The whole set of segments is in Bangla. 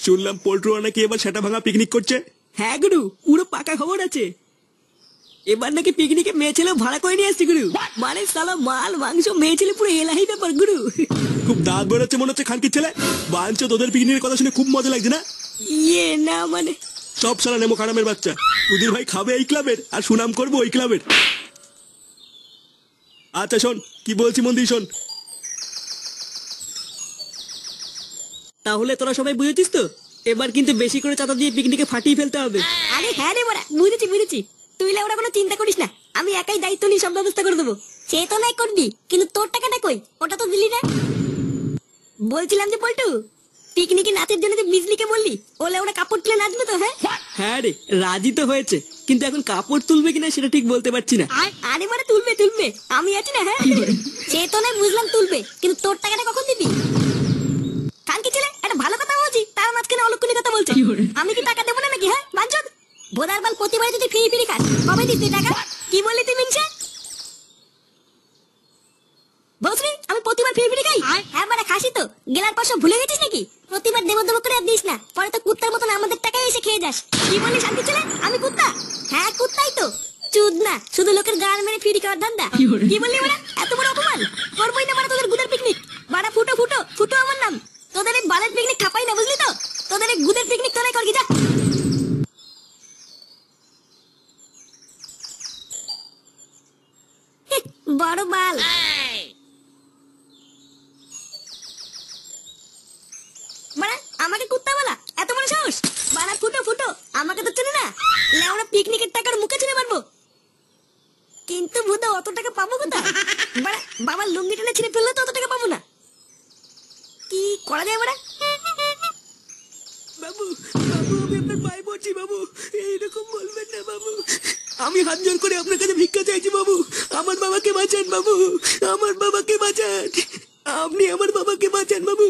শুনলাম পোল্ট্রোরা নাকি এবার সেটা ভাঙা পিকনিক করছে। হ্যাঁ গুরু, পুরো পাকা খবর আছে। এবার নাকি পিকনিকে মেয়ে ছেলে ভাড়া করে নিয়ে আসছে গুরু। মানে সালা মাল মাংস মেয়ে ছেলে পুরো এলাহি ব্যাপার গুরু। খুব দাঁত বেরোচ্ছে মনে হচ্ছে খানকির ছেলে। বাঞ্চো তোদের পিকনিকের কথা শুনে খুব মজা লাগছে না? না মানে সব সারা নেমো খারামের বাচ্চা। তোদের ভাই খাবে এই ক্লাবের আর সুনাম করবো ওই ক্লাবের। আচ্ছা শোন কি বলছি মন দিয়ে শোন। তাহলে তোরা সবাই বুঝেছিস তো, এবার কিন্তু বেশি করে চাঁদা দিয়ে পিকনিকে ফাটিয়ে ফেলতে হবে। আরে হ্যাঁ রে বড়া, বুঝেছি বুঝেছি। তুই ওরা কোনো চিন্তা করিস না, আমি একাই দায়িত্ব নিয়ে সব ব্যবস্থা করে দেবো। সে তো নাই করবি, কিন্তু তোর টাকাটা কই? ওটা তো দিলি না। বলছিলাম যে পল্টু, পিকনিকে নাচের জন্য যে বিজলিকে বললি, ওলে ওরা কাপড় তুলে নাচবে তো? হ্যাঁ হ্যাঁ রে, রাজি তো হয়েছে, কিন্তু এখন কাপড় তুলবে কিনা সেটা ঠিক বলতে পারছি না। আরে মানে তুলবে তুলবে, আমি আছি না। হ্যাঁ সে তো নাই বুঝলাম তুলবে, কিন্তু তোর টাকাটা কখন দিবি? কালকে ছেলে একটা ভালো কথা বলছি, তার মাঝখানে অলক্ষণী কথা বলছে। আমি কি টাকা দেবো না নাকি? হ্যাঁ বাঞ্চদ বোধার বাল, প্রতিবারে যদি ফিরি ফিরি খাস, কবে দিস তুই টাকা? কি বললি তুই মিনসে? বসরি আমি প্রতিবার ফিরি ফিরি খাই? হ্যাঁ মানে খাসি তো, গেলার পর সব ভুলে গেছিস নাকি? প্রতিবার দেবো দেবো করে আর দিস না, পরে তো কুত্তার মতন আমাদের টাকায় এসে খেয়ে যাস। কি বললি শান্তি ছেলে, আমি কুত্তা? হ্যাঁ কুত্তাই তো, চুদ না, শুধু লোকের গান মেরে ফিরি খাওয়ার ধান্দা। কি বললি ওরা? এত বড় অপমান করবোই না মানে তোদের গুদের পিকনিক। বাড়া ফুটো ফুটো ফুটো আমার নাম। তোদের এই বালের পিকনিক খাপাই না, বুঝলি তো? তোদের এই গুদের পিকনিক তোরাই করবি, যা। বড় বাল। বাড়া আমাকে কুত্তা বলা, এত বড় সাহস? বাড়া ফুটো ফুটো, আমাকে তো চেনে না। লেওড়া পিকনিকের টাকার মুখে ছিঁড়ে মারবো। কিন্তু ভুদা অত টাকা পাবো কোথায়? বাড়া বাবার লুঙ্গি টেনে ছিঁড়ে ফেললে তো অত টাকা পাবো না। কি করা যায় বাড়া? বাবু বাবু, আমি আপনার পায়ে পড়ছি বাবু, এইরকম বলবেন না বাবু। আমি হাত জোর করে আপনার কাছে ভিক্ষা চাইছি বাবু, আমার বাবাকে বাঁচান বাবু, আমার বাবাকে বাঁচান। আপনি আমার বাবাকে বাঁচান বাবু,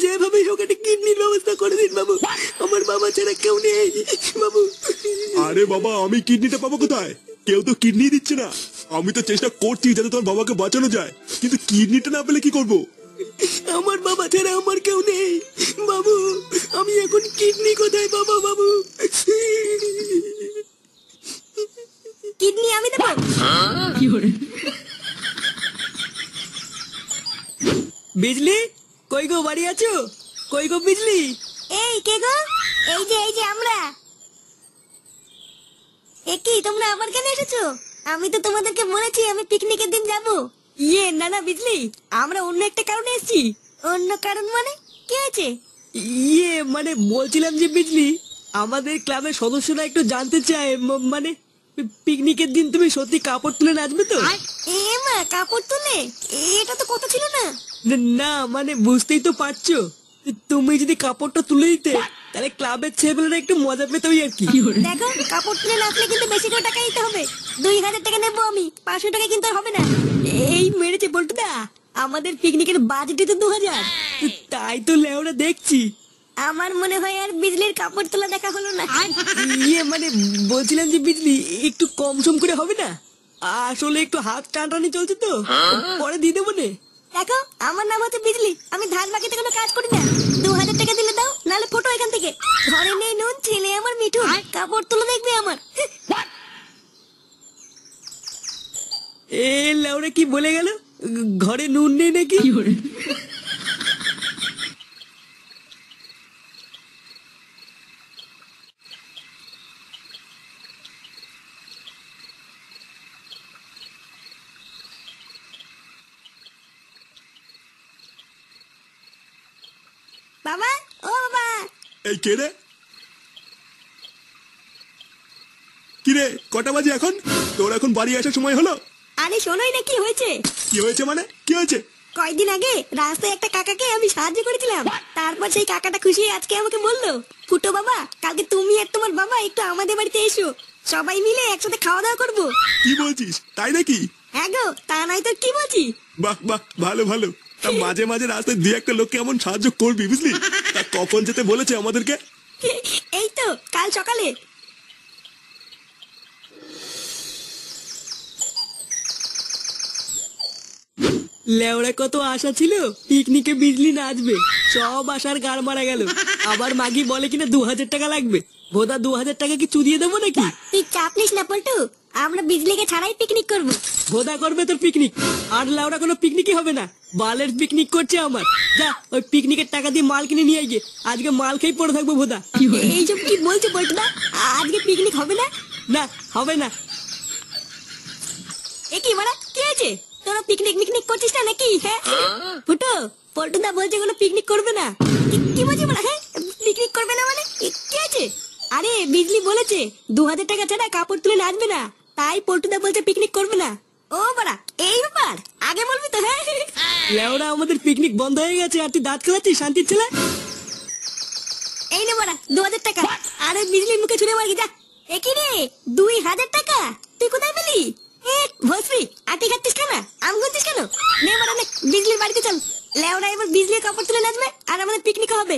যেভাবে হোক একটা কিডনির ব্যবস্থা করে দিন বাবু, আমার বাবা ছাড়া কেউ নেই বাবু। আরে বাবা, আমি কিডনিটা পাবো কোথায়? কেউ তো কিডনি দিচ্ছে না। আমি তো চেষ্টা করছি যাতে তোমার বাবাকে বাঁচানো যায়, কিন্তু কিডনিটা না পেলে কি করবো? আমার বাবা ছাড়া আমার কেউ নেই বাবু, আমি এখন কিডনি কোথায় পাবো বাবু? কিডনি আমি দেবো। বিজলি কই গো, বাড়ি আছো? কই গো বিজলি? এই কে গো? এই যে আমরা। কি তোমরা আবার কেন এসেছো? আমি তো তোমাদেরকে বলেছি আমি পিকনিকের দিন যাব। না না বিজলি, আমরা অন্য একটা কারণে এসেছি। অন্য কারণ মানে কি হয়েছে? মানে বলছিলাম যে বিজলি, আমাদের ক্লাবের সদস্যরা একটু জানতে চায়, মানে পিকনিকের দিন তুমি সত্যি কাপড় তুলে নাচবে তো? মা কাপড় তুলে? এটা তো কথা ছিল না। না মানে বুঝতেই তো পারছো, তুমি যদি কাপড়টা তুলে দিতে তাহলে ক্লাবের ছেলেপেলেরা একটু মজা পেত আর কি। দেখো কাপড় তুলে নাচলে কিন্তু বেশি করে টাকা দিতে হবে। 2000 টাকা নেবো আমি, 500 টাকা কিন্তু আর হবে না। এই মেরেছে বলটুদা, আমাদের পিকনিকের বাজেটই তো 2000। তাই তো লেওরা দেখছি। আমার মনে হয় আর বিজলির কাপড় তোলা দেখা হলো না। মানে বলছিলাম যে বিজলি একটু কম সম করে হবে না? আসলে একটু হাত টানটানি চলছে তো, পরে দিয়ে দেবো নে। দেখো আমার নাম হচ্ছে বিজলি, আমি ধান বাকিতে কোনো কাজ করি না। 2000 টাকা দিলে দাও, নালে ফটো এখান থেকে। ঘরে নেই নুন, ছেলে আমার মিঠু, কাপড় তুলে দেখবে আমার। এ লেওরা কি বলে গেল, ঘরে নুন নেই নাকি? বাবা, ও বাবা। এই কে রে? কি রে, কটা বাজে এখন? তোর এখন বাড়ি আসার সময় হলো? আরে শোনোই না কি হয়েছে। কি হয়েছে মানে? কি হয়েছে? কয়েকদিন আগে রাস্তায় একটা কাকাকে আমি সাহায্য করেছিলাম, তারপর সেই কাকাটা খুশি আজকে আমাকে বললো, ফুটো বাবা কালকে তুমি আর তোমার বাবা একটু আমাদের বাড়িতে এসো, সবাই মিলে একসাথে খাওয়া দাওয়া করবো। কি বলছিস, তাই নাকি? হ্যাঁ গো, তা নাই তো কি বলছি। বাহ বাহ, ভালো ভালো। তা মাঝে মাঝে রাস্তায় দুই একটা লোককে এমন সাহায্য করবি, বুঝলি? তা কখন যেতে বলেছে আমাদেরকে? এই তো কাল সকালে। লেওড়া কত আশা ছিল পিকনিকে বিজলি নাচবে, সব আশার গাড় মারা গেল। আবার মাগি বলে কিনা 2000 টাকা লাগবে। ভোদা 2000 টাকা কি চুদিয়ে দেবো নাকি? তুই চাপ নিস না পল্টু, আমরা বিজলিকে ছাড়াই পিকনিক করব। ভোদা করবে তোর পিকনিক, আর লেওড়া কোনো পিকনিকই হবে না। বালের পিকনিক করছে আমার। যা ওই পিকনিকের টাকা দিয়ে মাল কিনে নিয়ে গিয়ে আজকে মাল খেয়ে পড়ে থাকবো ভোদা। এইসব কি বলছো পল্টুদা? আজকে পিকনিক হবে না? না হবে না। এ কি মারা কি আছে? তোরা পিকনিক মিকনিক করছিস না নাকি? হ্যাঁ ফুটো, পল্টুদা বলছে কোনো পিকনিক করবে না। কি বলছিস মারা? হ্যাঁ পিকনিক করবে না মানে কি আছে? আরে বিজলি বলেছে 2000 টাকা ছাড়া কাপড় তুলে নাচবে না, তাই পল্টুদা বলছে পিকনিক করবে না। ও বাড়া এই ব্যাপার, আগে বলবি তো। হ্যাঁ লেওড়া আমাদের পিকনিক বন্ধ হয়ে গেছে আর তুই দাঁত খেলাচ্ছিস শান্তির ছেলে। এই নে বাড়া 2000 টাকা। আরে বিজলির মুখে ছুড়ে মারবি যা। এ কি রে 2000 টাকা তুই কোথায় পেলি? এ ভস্রী আটি খাচ্ছিস কেন? আম গুনছিস কেন? নে বাড়া নে, বিজলির বাড়িতে চল। লেওড়া এবার বিজলির কাপড় তুলে নাচবে আর আমাদের পিকনিক হবে।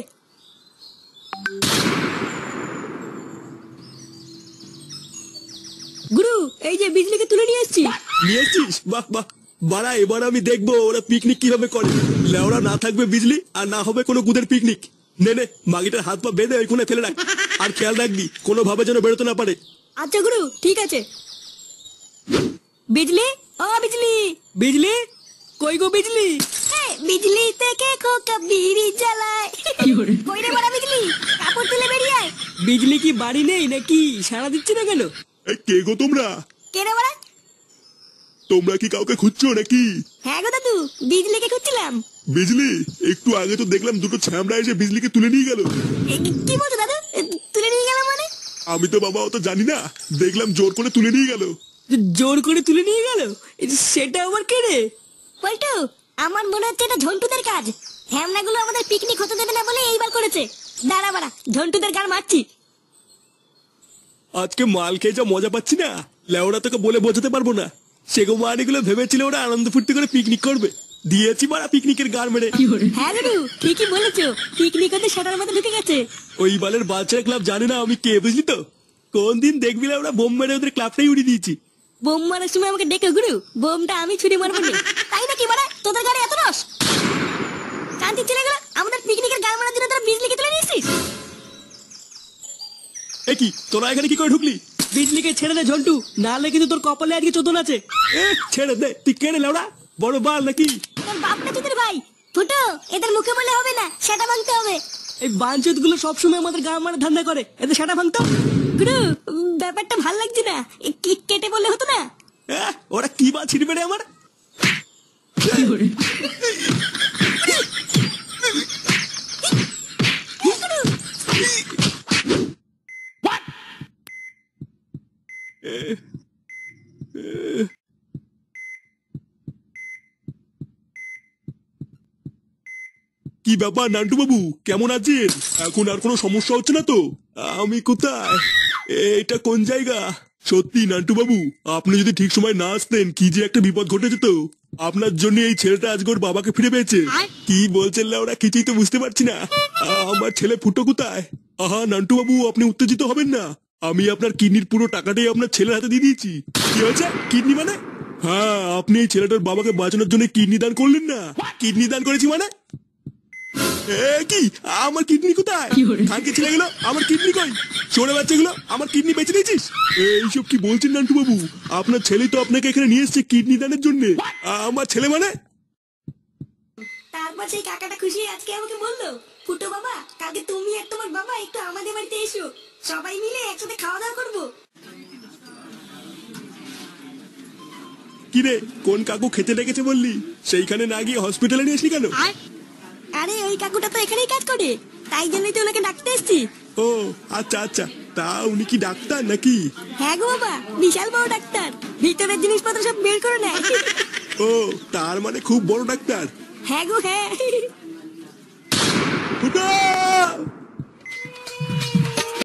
গুরু এই যে বিজলিকে তুলে নিয়ে এসেছি। নিয়ে এসছিস? বাহ বাহ। বাড়া এবার আমি দেখবো ওরা পিকনিক কিভাবে করে। লেওরা না থাকবে বিজলি আর না হবে কোনো গুদের পিকনিক। নে নে মাগিটার হাত পা বেঁধে ওই কোণে ফেলে রাখ, আর খেয়াল রাখবি কোনো ভাবে যেন বেরোতে না পারে। আচ্ছা গুরু ঠিক আছে। বিজলি ও বিজলি, বিজলি কই গো বিজলি? বিজলি থেকে খোকা বিড়ি জ্বালায়। কই রে বড়া বিজলি, কাপড় তুলে বেরিয়ে আয়। বিজলি কি বাড়ি নেই নাকি? সাড়া দিচ্ছে না কেন? এই কে গো তোমরা? কে রে বড়া? তোমরা কি কাউকে খুঁজছো নাকি? হ্যাঁ গো দাদু, বিজলিকে খুঁজছিলাম। বিজলি একটু আগে তো দেখলাম দুটো ছ্যামড়া এসে বিজলিকে তুলে নিয়ে গেল। কি বলছো দাদু? তুলে নিয়ে গেল মানে? আমি তো বাবা অত জানি না, দেখলাম জোর করে তুলে নিয়ে গেল। জোর করে তুলে নিয়ে গেল? সেটা আবার কে রে? পল্টু, আমার মনে হচ্ছে এটা ঝন্টুদের কাজ। হ্যামনাগুলো আমাদের পিকনিক হতে দেবে না বলে এইবার করেছে। দাঁড়া বাড়া, ঝন্টুদের গান মারছি। আজকে মাল খেয়ে যা মজা পাচ্ছি না, লেওরা তোকে বলে বোঝাতে পারবো না। সেগো মানিগুলো ভেবেছিল ওরা আনন্দ ফুর্তি করে পিকনিক করবে, দিয়েছি মারা পিকনিকের গান মেরে। হ্যাঁ গুরু ঠিকই বলেছো, পিকনিক হতে সেটার মধ্যে ঢুকে গেছে। ওই বালের বাচ্চারা ক্লাব জানে না আমি কে, বুঝলি তো? কোন দিন দেখবি ওরা বোম মেরে ওদের ক্লাবটাই উড়িয়ে দিয়েছি। বোম মারার সময় আমাকে ডেকে গুরু, বোমটা আমি ছুরি মারবো না। তাই নাকি মারা? তোদের গাড়ি এত রস? শান্তি চলে গেল, আমাদের পিকনিকের গান মারার জন্য তোরা বিজলিকে তুলে নিয়েছিস। এ কি তোরা এখানে কি করে ঢুকলি? বিজলিকে ছেড়ে দে ঝন্টু, নাহলে কিন্তু তোর কপালে আজকে চোদন আছে। ছেড়ে দে, তুই কেড়ে লেওড়া বড় বাল নাকি? তোর বাপ না তোদের ভাই? ফুটো, এদের মুখে বলে হবে না, সেটা ভাঙতে হবে। এই বাঞ্চত গুলো সবসময় আমাদের গান মারা ধান্দা করে, এদের সেটা ভাঙতো। গুরু ব্যাপারটা ভাল লাগছে না, কেটে বললে হতো না? ওরা কি বা ছিড়বে রে আমার? কি ব্যাপার নান্টু বাবু, কেমন আছেন? এখন আর কোনো সমস্যা হচ্ছে না তো? আমি কোথায়? এটা কোন জায়গা? সত্যি নান্টু বাবু, আপনি যদি ঠিক সময় না আসতেন কি যে একটা বিপদ ঘটে যেত। আপনার জন্য এই ছেলেটা আজকে ওর বাবাকে ফিরে পেয়েছে। কি বলছেন ওরা, কিছুই তো বুঝতে পারছি না। আমার ছেলে ফুটো কোথায়? আহা নান্টু বাবু, আপনি উত্তেজিত হবেন না। আমি আপনার কিডনির পুরো টাকাটাই আপনার ছেলের হাতে দিয়ে দিয়েছি। কি হয়েছে? কিডনি মানে? হ্যাঁ, আপনি এই ছেলেটার বাবাকে বাঁচানোর জন্য কিডনি দান করলেন না? কিডনি দান করেছি মানে? কি আমার কিডনি কোথায়? কাকে ছেলে গেলো, আমার কিডনি কই? ছোড়ে বাচ্চাগুলো আমার কিডনি বেঁচে দিয়েছিস? এইসব কি বলছেন নান্টু বাবু? আপনার ছেলে তো আপনাকে এখানে নিয়ে এসছে কিডনি দানের জন্য। আমার ছেলে মানে? তারপর সেই কাকাটা খুশি আজকে আমাকে বললো, ফুটো বাবা কালকে তুমি আর তোমার বাবা একটু আমাদের বাড়িতে এসো, সবাই মিলে একসাথে খাওয়া দাওয়া করবো। কি রে, কোন কাকু খেতে ডেকেছে বললি? সেইখানে না গিয়ে হসপিটালে নিয়ে আসলি কেন? আরে ওই কাকুটা তো এখানেই কাজ করে, তাই জন্যই তো ওনাকে ডাকতে এসছি। ও আচ্ছা আচ্ছা, তা উনি কি ডাক্তার নাকি? হ্যাঁ গো বাবা, বিশাল বড় ডাক্তার, ভিতরের জিনিসপত্র সব বের করে নেয়। ও তার মানে খুব বড় ডাক্তার? হ্যাঁ গো হ্যাঁ। ফুটো!